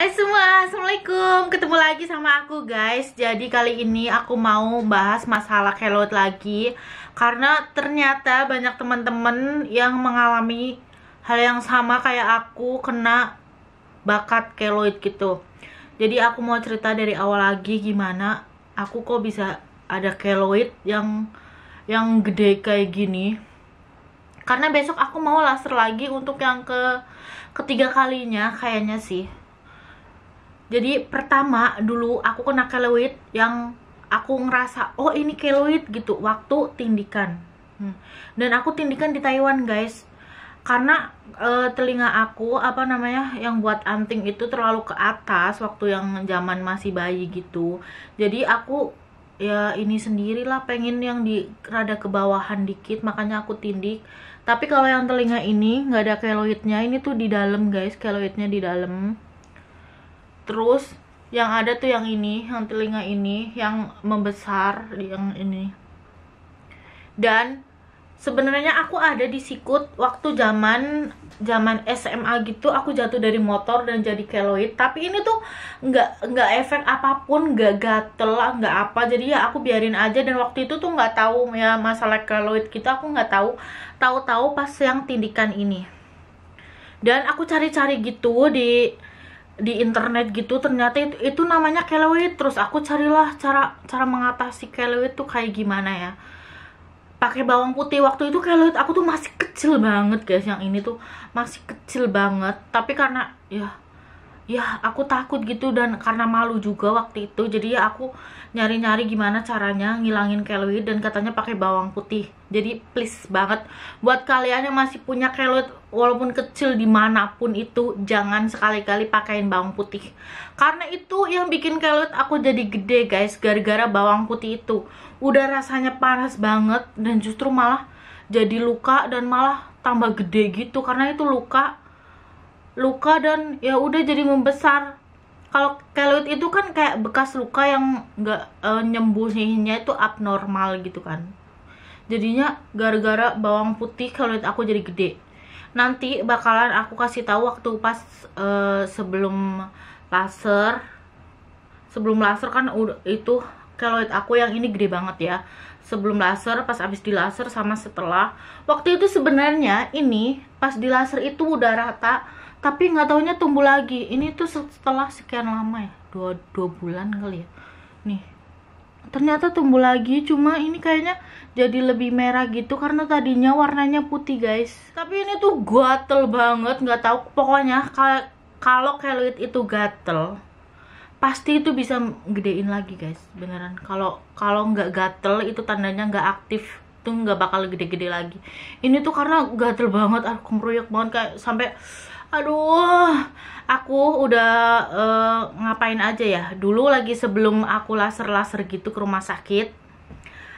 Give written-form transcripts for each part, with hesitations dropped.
Hai semua, assalamualaikum. Ketemu lagi sama aku guys. Jadi kali ini aku mau bahas masalah keloid lagi, karena ternyata banyak teman-teman yang mengalami hal yang sama kayak aku, kena bakat keloid gitu. Jadi aku mau cerita dari awal lagi gimana aku kok bisa ada keloid yang gede kayak gini. Karena besok aku mau laser lagi untuk yang ketiga kalinya kayaknya sih. Jadi pertama dulu aku kena keloid yang aku ngerasa oh ini keloid gitu waktu tindikan. Dan aku tindikan di Taiwan guys. Karena telinga aku yang buat anting itu terlalu ke atas waktu yang zaman masih bayi gitu. Jadi aku ya ini sendirilah pengen yang di rada kebawahan dikit, makanya aku tindik. Tapi kalau yang telinga ini nggak ada keloidnya, ini tuh di dalam guys, keloidnya di dalam. Terus yang ada tuh yang ini, yang telinga ini yang membesar, yang ini. Dan sebenarnya aku ada di sikut waktu zaman SMA gitu, aku jatuh dari motor dan jadi keloid. Tapi ini tuh nggak efek apapun, nggak gatel, nggak apa. Jadi ya aku biarin aja. Dan waktu itu tuh nggak tahu ya masalah keloid kita, aku nggak tahu. Tahu-tahu pas yang tindikan ini. Dan aku cari-cari gitu di internet gitu, ternyata itu namanya keloid. Terus aku carilah cara mengatasi keloid tuh kayak gimana ya, pakai bawang putih. Waktu itu keloid aku tuh masih kecil banget guys, yang ini tuh masih kecil banget. Tapi karena ya aku takut gitu, dan karena malu juga waktu itu, jadi ya aku nyari-nyari gimana caranya ngilangin keloid, dan katanya pakai bawang putih. Jadi please banget buat kalian yang masih punya keloid walaupun kecil dimanapun itu, jangan sekali-kali pakaiin bawang putih, karena itu yang bikin keloid aku jadi gede guys, gara-gara bawang putih itu. Udah rasanya panas banget dan justru malah jadi luka dan malah tambah gede gitu, karena itu luka dan ya udah jadi membesar. Kalau keloid itu kan kayak bekas luka yang nggak nyembuhinnya itu abnormal gitu kan. Jadinya gara-gara bawang putih keloid aku jadi gede. Nanti bakalan aku kasih tahu waktu pas sebelum laser. Sebelum laser kan udah itu keloid aku yang ini gede banget ya. Sebelum laser, pas abis di laser, sama setelah. Waktu itu sebenarnya ini pas di laser itu udah rata, tapi nggak taunya tumbuh lagi. Ini tuh setelah sekian lama ya, dua bulan kali ya. Nih, ternyata tumbuh lagi. Cuma ini kayaknya jadi lebih merah gitu, karena tadinya warnanya putih guys. Tapi ini tuh gatel banget, nggak tahu. Pokoknya kalau keloid itu gatel, pasti itu bisa gedein lagi guys, beneran. Kalau nggak gatel itu tandanya nggak aktif, tuh nggak bakal gede-gede lagi. Ini tuh karena gatel banget, aku meruyuk banget kayak sampai aduh. Aku udah ngapain aja ya dulu lagi sebelum aku laser gitu ke rumah sakit.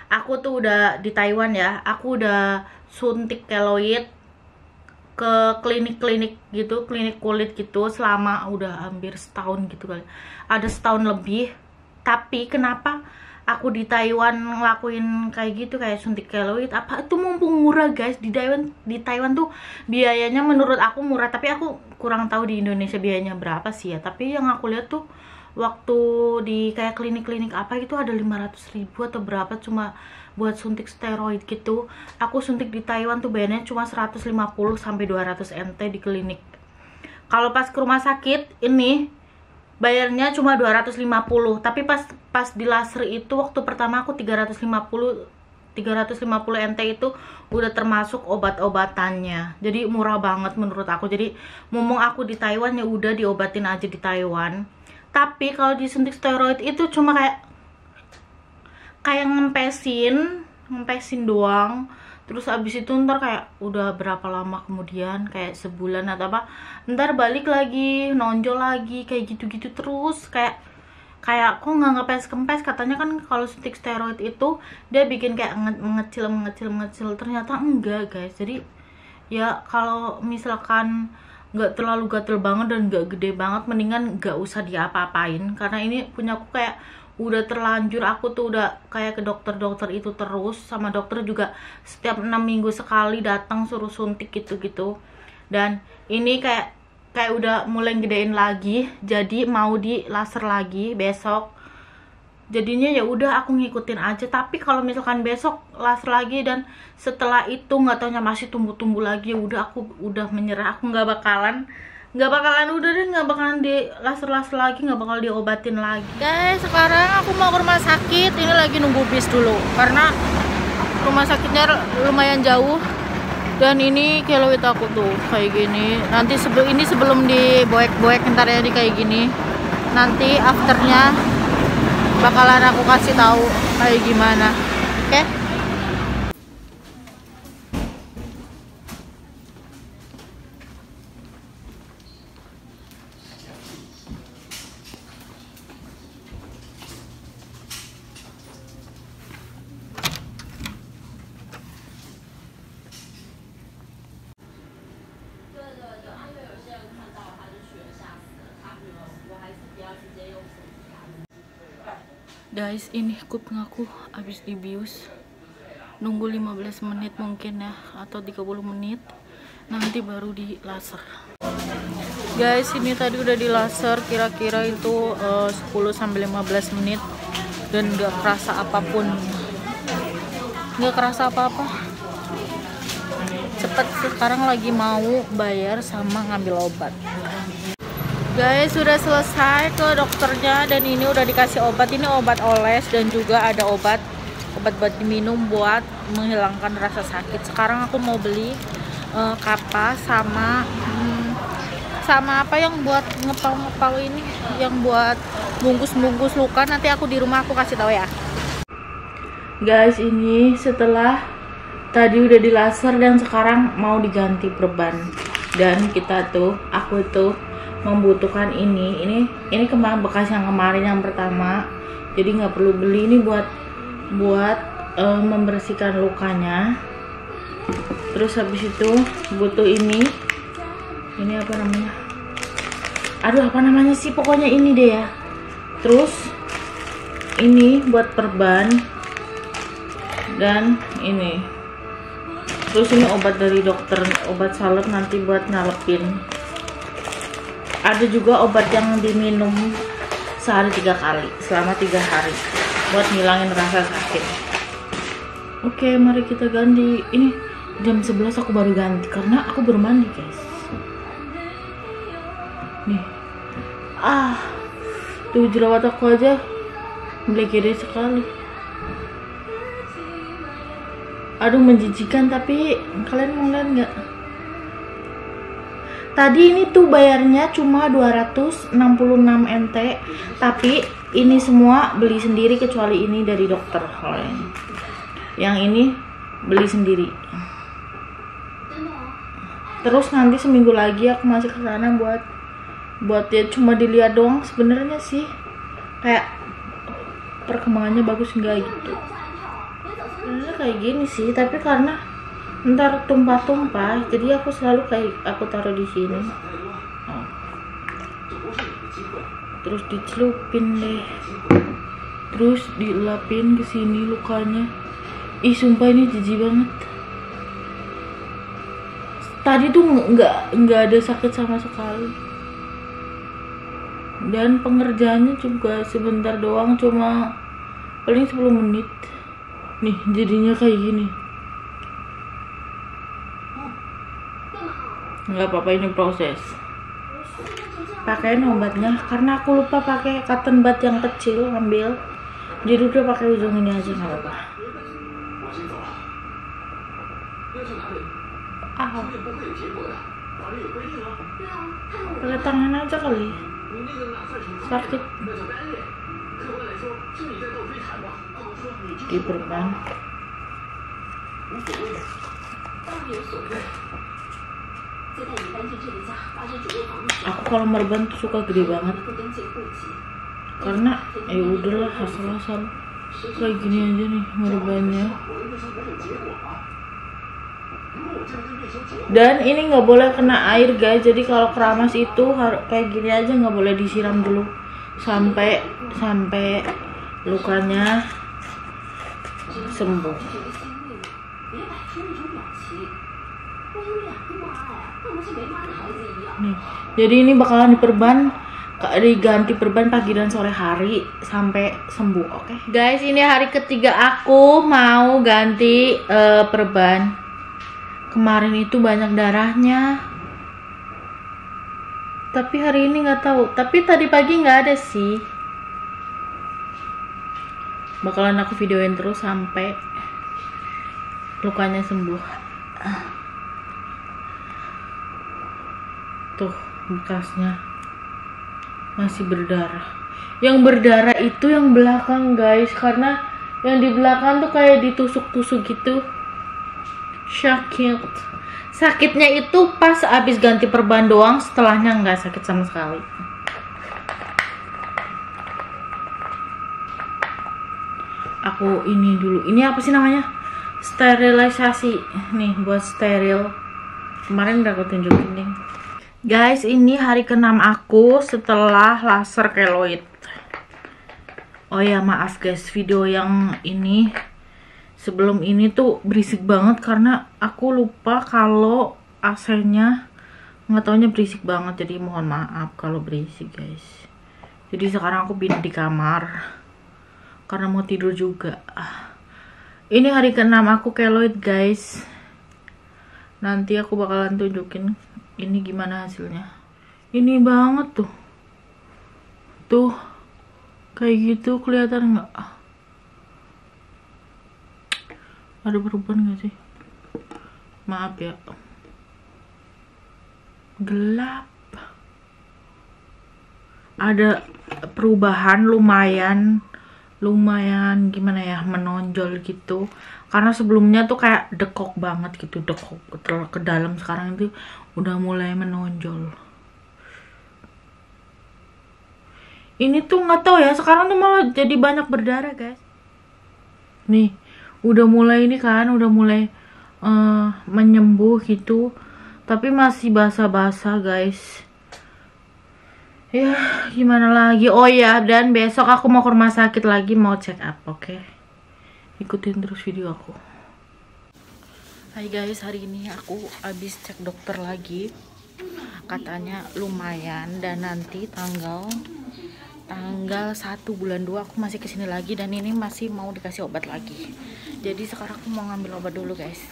Aku tuh udah di Taiwan ya, aku udah suntik keloid ke klinik-klinik gitu, klinik kulit gitu, selama udah hampir setahun gitu kali, ada setahun lebih. Tapi kenapa aku di Taiwan ngelakuin kayak gitu, kayak suntik keloid? Apa itu mumpung murah guys. Di Taiwan tuh biayanya menurut aku murah, tapi aku kurang tahu di Indonesia biayanya berapa sih ya. Tapi yang aku lihat tuh waktu di kayak klinik-klinik apa gitu ada 500.000 atau berapa cuma buat suntik steroid gitu. Aku suntik di Taiwan tuh bayarnya cuma 150 sampai 200 NT di klinik. Kalau pas ke rumah sakit ini bayarnya cuma 250, tapi pas di laser itu waktu pertama aku 350 NT itu udah termasuk obat-obatannya. Jadi murah banget menurut aku. Jadi mumpung aku di Taiwan ya udah diobatin aja di Taiwan. Tapi kalau disuntik steroid itu cuma kayak ngempesin doang. Terus abis itu ntar kayak udah berapa lama kemudian, kayak sebulan atau apa, ntar balik lagi, nonjol lagi, kayak gitu-gitu terus. Kayak kok nggak ngepes-kempes. Katanya kan kalau suntik steroid itu dia bikin kayak mengecil. Ternyata enggak guys. Jadi ya kalau misalkan nggak terlalu gatel banget dan nggak gede banget, mendingan nggak usah diapa-apain. Karena ini punya aku kayak udah terlanjur. Aku tuh udah kayak ke dokter itu terus, sama dokter juga setiap 6 minggu sekali datang suruh suntik gitu-gitu. Dan ini kayak kayak udah mulai gedein lagi, jadi mau di laser lagi besok. Jadinya ya udah aku ngikutin aja. Tapi kalau misalkan besok laser lagi dan setelah itu nggak taunya masih tumbuh-tumbuh lagi, ya udah aku udah menyerah. Aku nggak bakalan udah deh, nggak bakalan di laser lagi, nggak bakal diobatin lagi. Guys, sekarang aku mau ke rumah sakit. Ini lagi nunggu bis dulu karena rumah sakitnya lumayan jauh. Dan ini keloid aku tuh kayak gini. Nanti sebelum diboek-boek ntar ya di kayak gini. Nanti afternya bakalan aku kasih tahu kayak gimana. Oke? Guys, ini kuping aku habis dibius. Nunggu 15 menit mungkin ya, atau 30 menit. Nanti baru di laser. Guys, ini tadi udah di laser kira-kira itu 10-15 menit. Dan gak kerasa apapun. Gak kerasa apa-apa. Cepet, sekarang lagi mau bayar sama ngambil obat. Guys, sudah selesai ke dokternya dan ini udah dikasih obat. Ini obat oles dan juga ada obat buat diminum buat menghilangkan rasa sakit. Sekarang aku mau beli kapas sama apa yang buat ngepal ini, yang buat bungkus luka. Nanti aku di rumah aku kasih tahu ya. Guys, ini setelah tadi udah di laser dan sekarang mau diganti perban. Dan aku tuh membutuhkan ini kemarin bekas yang kemarin yang pertama, jadi nggak perlu beli. Ini buat membersihkan lukanya. Terus habis itu butuh ini apa namanya, apa namanya sih, pokoknya ini deh ya. Terus ini buat perban dan ini. Terus ini obat dari dokter, obat salep nanti buat nalepin. Ada juga obat yang diminum sehari 3 kali selama 3 hari buat ngilangin rasa sakit. Oke, mari kita ganti. Ini jam 11 aku baru ganti karena aku baru mandi, guys. Nih. Tuh jerawat aku aja gede sekali. Aduh, menjijikan, tapi kalian mau lihat nggak? Tadi ini tuh bayarnya cuma 266 NT, tapi ini semua beli sendiri kecuali ini dari dokter. Yang ini beli sendiri. Terus nanti seminggu lagi aku masih ke sana buat ya cuma dilihat doang. Sebenarnya sih kayak perkembangannya bagus enggak gitu. Sebenarnya kayak gini sih, tapi karena ntar tumpah-tumpah, jadi aku selalu kayak aku taruh di sini. Terus dicelupin deh, terus dilapin ke sini lukanya. Ih, sumpah ini jijik banget. Tadi tuh nggak ada sakit sama sekali. Dan pengerjaannya juga sebentar doang, cuma paling 10 menit. Nih jadinya kayak gini. Nggak apa-apa, ini proses. Pakein obatnya karena aku lupa pakai cotton bud yang kecil, ambil. Jadi udah pakai ujung ini aja, nggak apa-apa. Pakai tangan aja kali. Sakit. Diperban. Aku kalau merban tuh suka gede banget, karena ya udahlah asal-asal kayak gini aja nih merbannya. Dan ini nggak boleh kena air, guys. Jadi kalau keramas itu kayak gini aja, nggak boleh disiram dulu sampai lukanya sembuh. Nih, jadi ini bakalan diganti perban pagi dan sore hari sampai sembuh, oke? Guys, ini hari ketiga aku mau ganti perban. Kemarin itu banyak darahnya, tapi hari ini nggak tahu. Tapi tadi pagi nggak ada sih. Bakalan aku videoin terus sampai lukanya sembuh. Tuh bekasnya masih berdarah. Yang berdarah itu yang belakang guys, karena yang di belakang tuh kayak ditusuk-tusuk gitu. Sakitnya itu pas abis ganti perban doang, setelahnya nggak sakit sama sekali. Aku ini dulu, ini apa sih namanya, sterilisasi nih, buat steril. Kemarin udah aku tunjukin nih guys. Ini hari ke-6 aku setelah laser keloid. Oh ya maaf guys, video yang ini sebelum ini tuh berisik banget karena aku lupa kalau AC-nya nggak taunya berisik banget, jadi mohon maaf kalau berisik guys. Jadi sekarang aku pindah di kamar karena mau tidur juga. Ini hari ke-6 aku keloid guys. Nanti aku bakalan tunjukin ini gimana hasilnya. Ini banget tuh. Tuh. Kayak gitu, kelihatan nggak? Ada perubahan nggak sih? Maaf ya. Gelap. Ada perubahan lumayan gimana ya, menonjol gitu. Karena sebelumnya tuh kayak dekok banget gitu, dekok ke dalam. Sekarang itu udah mulai menonjol. Ini tuh nggak tahu ya, sekarang tuh malah jadi banyak berdarah guys. Nih, udah mulai ini kan, udah mulai menyembuh gitu. Tapi masih basah-basah guys. Ya gimana lagi. Oh ya, dan besok aku mau ke rumah sakit lagi, mau check up, oke? Ikutin terus video aku. Hai guys, hari ini aku habis cek dokter lagi. Katanya lumayan, dan nanti tanggal 1 bulan 2 aku masih kesini lagi, dan ini masih mau dikasih obat lagi. Jadi sekarang aku mau ngambil obat dulu guys.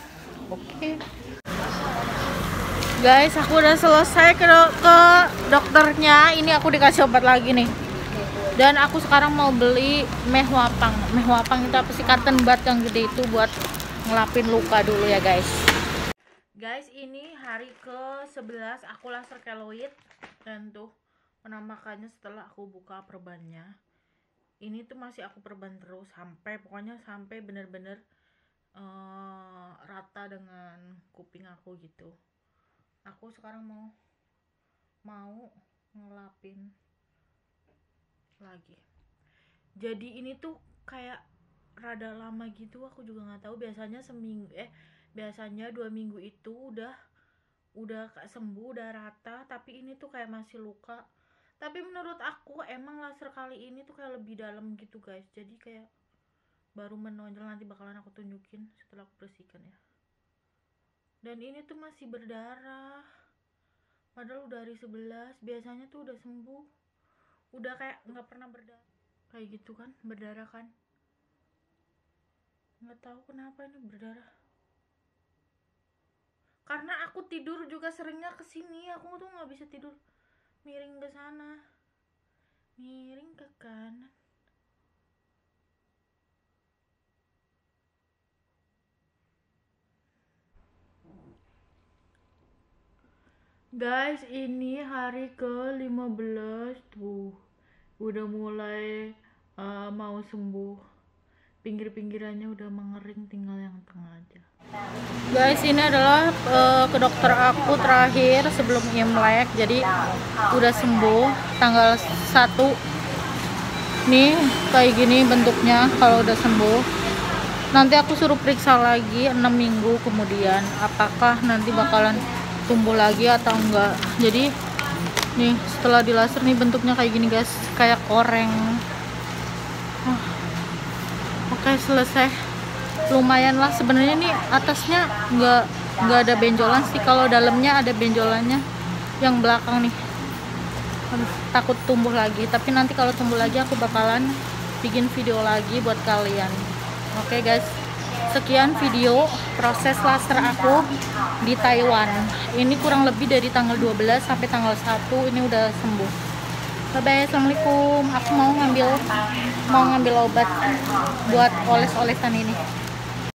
Oke. Guys, aku udah selesai ke dokternya. Ini aku dikasih obat lagi nih. Dan aku sekarang mau beli meh wapang. Meh wapang itu apa sih? Cotton bud yang gede itu buat ngelapin luka dulu ya guys. Guys, ini hari ke-11 aku laser keloid. Dan tuh penampakannya setelah aku buka perbannya. Ini tuh masih aku perban terus pokoknya sampai bener-bener rata dengan kuping aku gitu. Aku sekarang mau ngelapin lagi. Jadi ini tuh kayak rada lama gitu, aku juga nggak tahu. Biasanya 2 minggu itu udah sembuh, udah rata. Tapi ini tuh kayak masih luka. Tapi menurut aku emang laser kali ini tuh kayak lebih dalam gitu guys. Jadi kayak baru menonjol, nanti bakalan aku tunjukin setelah aku bersihkan ya. Dan ini tuh masih berdarah. Padahal udah hari 11, biasanya tuh udah sembuh. Udah kayak nggak pernah berdarah. Kayak gitu kan, berdarah kan. Nggak tahu kenapa ini berdarah. Karena aku tidur juga seringnya kesini. Aku tuh nggak bisa tidur miring ke sana. Miring ke kanan. Guys, ini hari ke-15 tuh. Udah mulai mau sembuh. Pinggir-pinggirannya udah mengering, tinggal yang tengah aja. Guys, ini adalah ke dokter aku terakhir sebelum Imlek. Jadi udah sembuh tanggal 1. Nih kayak gini bentuknya kalau udah sembuh. Nanti aku suruh periksa lagi 6 minggu kemudian, apakah nanti bakalan tumbuh lagi atau enggak. Jadi nih setelah di laser nih bentuknya kayak gini guys, kayak koreng. Oke, selesai. Lumayan lah sebenarnya. Nih atasnya nggak ada benjolan sih. Kalau dalamnya ada benjolannya, yang belakang nih. Aduh, takut tumbuh lagi. Tapi nanti kalau tumbuh lagi aku bakalan bikin video lagi buat kalian. Oke guys, sekian video proses laser aku di Taiwan. Ini kurang lebih dari tanggal 12 sampai tanggal 1 ini udah sembuh. Bye bye, assalamualaikum. Aku mau ngambil obat buat oles-olesan ini.